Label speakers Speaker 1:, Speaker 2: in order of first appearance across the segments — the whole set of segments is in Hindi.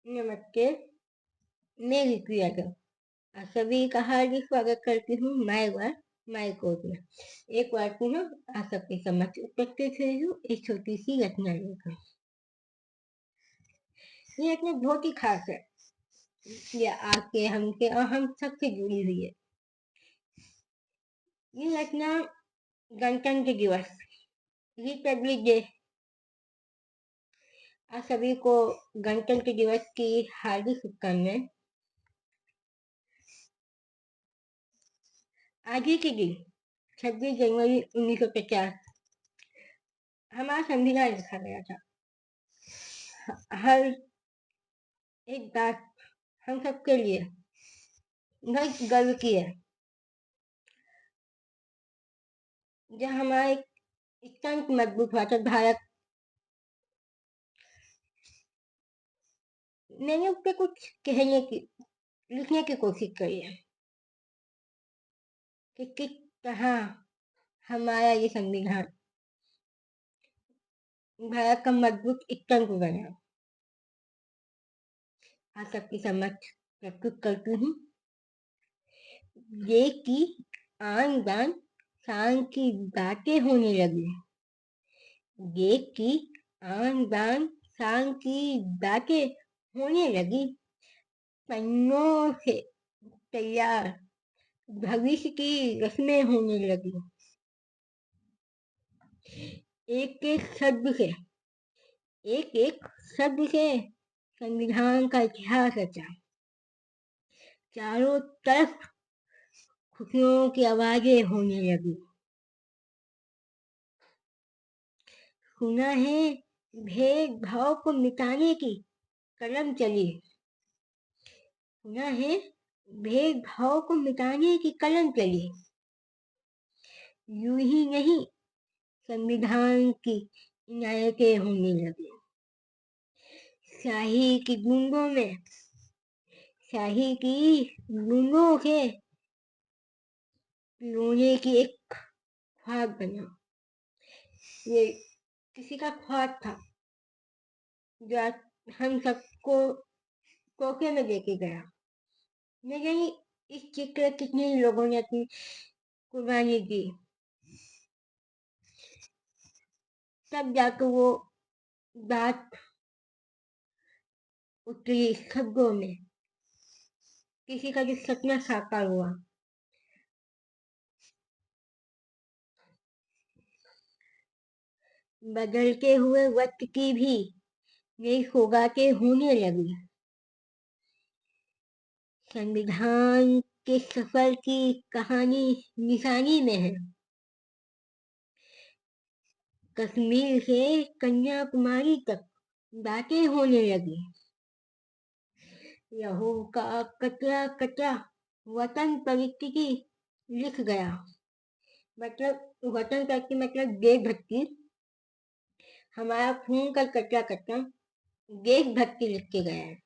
Speaker 1: नमस्ते। मैं रिकी यादव आप सभी का हार्दिक स्वागत करती हूँ माई कोर्ट में। एक बार पुनः आप सबके समक्ष उपस्थित हुई हूँ एक छोटी सी रचना लेकर। ये रचना बहुत ही खास है। ये आपके, हमके और हम सबसे जुड़ी हुई है। ये रचना गणतंत्र दिवस, रिपब्लिक डे। आप सभी को गणतंत्र दिवस की हार्दिक शुभकामनाएं। आज ही के दिन 26 जनवरी 1950 हमारा संविधान लिखा गया था। हर एक बात हम सबके लिए बहुत गर्व की है। जब हमारा एक तंत्र मजबूत हुआ था भारत, मैंने उस पर कुछ कहने की, लिखने की कोशिश करी है कि किस तरह हमारा ये संविधान भारत का मजबूत एक तंत्र बना। आप सबकी समक्ष प्रस्तुत करती हूँ। ये की आन बान शान की बातें होने लगी। ये की आन बान शान की बातें होने लगी। पन्नों से तैयार भविष्य की रस्में होने लगी। एक एक शब्द से, एक एक शब्द से संविधान का इतिहास रचा। चारों तरफ खुशियों की आवाजें होने लगी। सुना है भेदभाव को मिटाने की कलम चली। सुना है भेदभाव को मिटाने की कलम चली। यूं ही नहीं संविधान की इनायतें होने लगी। शाही की गूंगों में, शाही की गूंगों के रोने की एक ख्वाब बना। ये किसी का ख्वाब था जो आज हम सबको धोखे में लेके गया। मैं जानी इस चित्र कितने लोगों ने अपनी कुर्बानी दी, तब जाकर वो बात उतरी शब्दों में। किसी का जो सपना साकार हुआ। बदलते हुए वक्त की भी नई सौगातें होने लगी। संविधान के सफर की कहानी निशानी में है। कश्मीर से कन्याकुमारी तक बातें होने लगी। लहू का कतरा कतरा वतन पवित्र की लिख गया। मतलब वतन पवित्र मतलब देशभक्ति। हमारा खून का कतरा कतरा देशभक्ति लिख के गया है।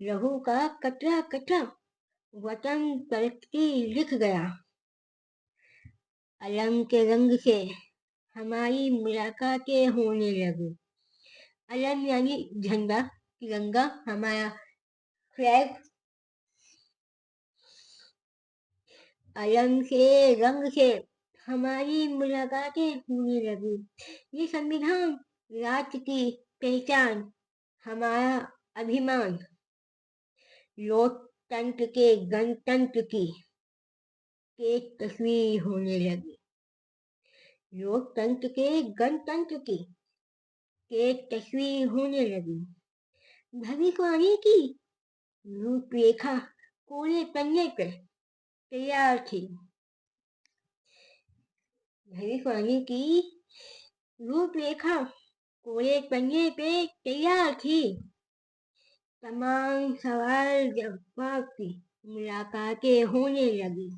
Speaker 1: लहू का कतरा कतरा वतन पवित्र लिख गया। अलम के रंग से हमारी मुलाकातें होने लगी। अलम यानी झंडा, तिरंगा, हमारा फ्लैग। अलम से रंग से हमारी मुलाकातें होने लगी। ये संविधान राष्ट्र की पहचान, हमारा अभिमान, लोकतंत्र के गणतंत्र की एक तस्वीर होने लगी। लोकतंत्र के गणतंत्र की एक तस्वीर होने लगी। भविष्यवाणी की रूपरेखा कोरे पन्ने पर तैयार थी। भविष्यवाणी की रूपरेखा कोरे पन्ने पे तैयार थी। तमाम सवाल जवाब की मुलाकातें होने लगी।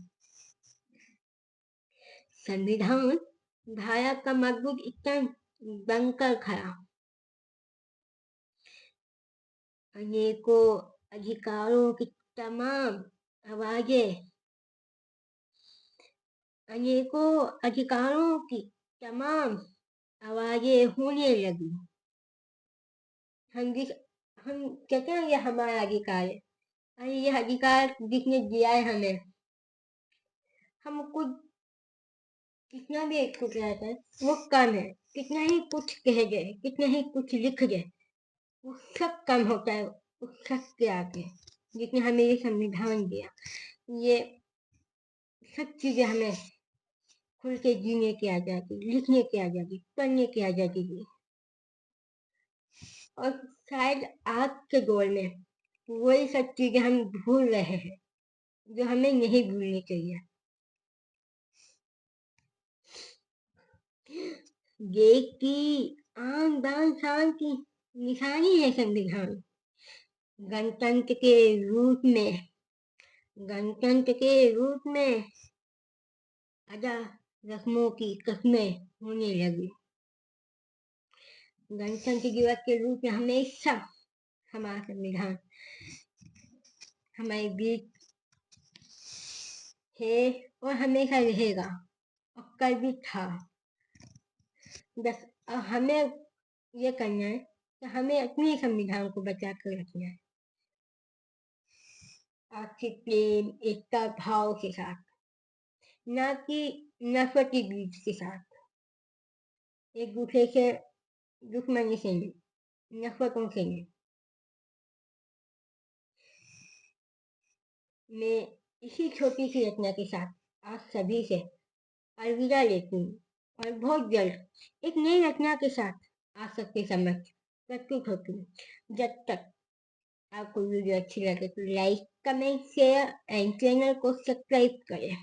Speaker 1: संविधान भारत का मजबूत स्तंभ बनकर खड़ा। अनेकों अधिकारों की तमाम आवाजें, अनेकों अधिकारों की तमाम आवाजें होने लगी। हम जिस हम कहते हैं ये हमारा अधिकार है। अरे ये अधिकार जिसने दिया है हमें, हमको कितना भी कुछ रहता है वो कम है। कितना ही कुछ कह दे, कितना ही कुछ लिख दे, वो सब कम होता है उस शख्स के आगे जिसने हमें ये संविधान दिया। ये सब चीजें हमें खुल के जीने की आजादी, लिखने की आजादी, पढ़ने की आजादी दी। और शायद आज के दौर में वही सब चीजें हम भूल रहे हैं जो हमें नहीं भूलनी चाहिए। देश की आन बान शान की निशानी है संविधान। गणतंत्र के रूप में, गणतंत्र के रूप में अदा रस्मों की कस्में होने लगी। गणतंत्र दिवस के रूप में हमेशा हमारा संविधान हमारे बीच है और हमेशा रहेगा और कल भी था। बस हमें ये करना है कि हमें अपने संविधान को बचा कर रखना है, आपसी प्रेम एकता भाव के साथ, ना कि नफरत के बीज के साथ, एक दूसरे से दुश्मनी से नहीं, नफरतों से नहीं। मैं इसी छोटी सी रचना के साथ आप सभी से अलविदा लेती हूँ और बहुत जल्द एक नई रचना के साथ आप सबके समक्ष प्रस्तुत होती हूँ। जब तक आपको वीडियो अच्छी लगे तो like, comment, share and channel को सब्सक्राइब करें।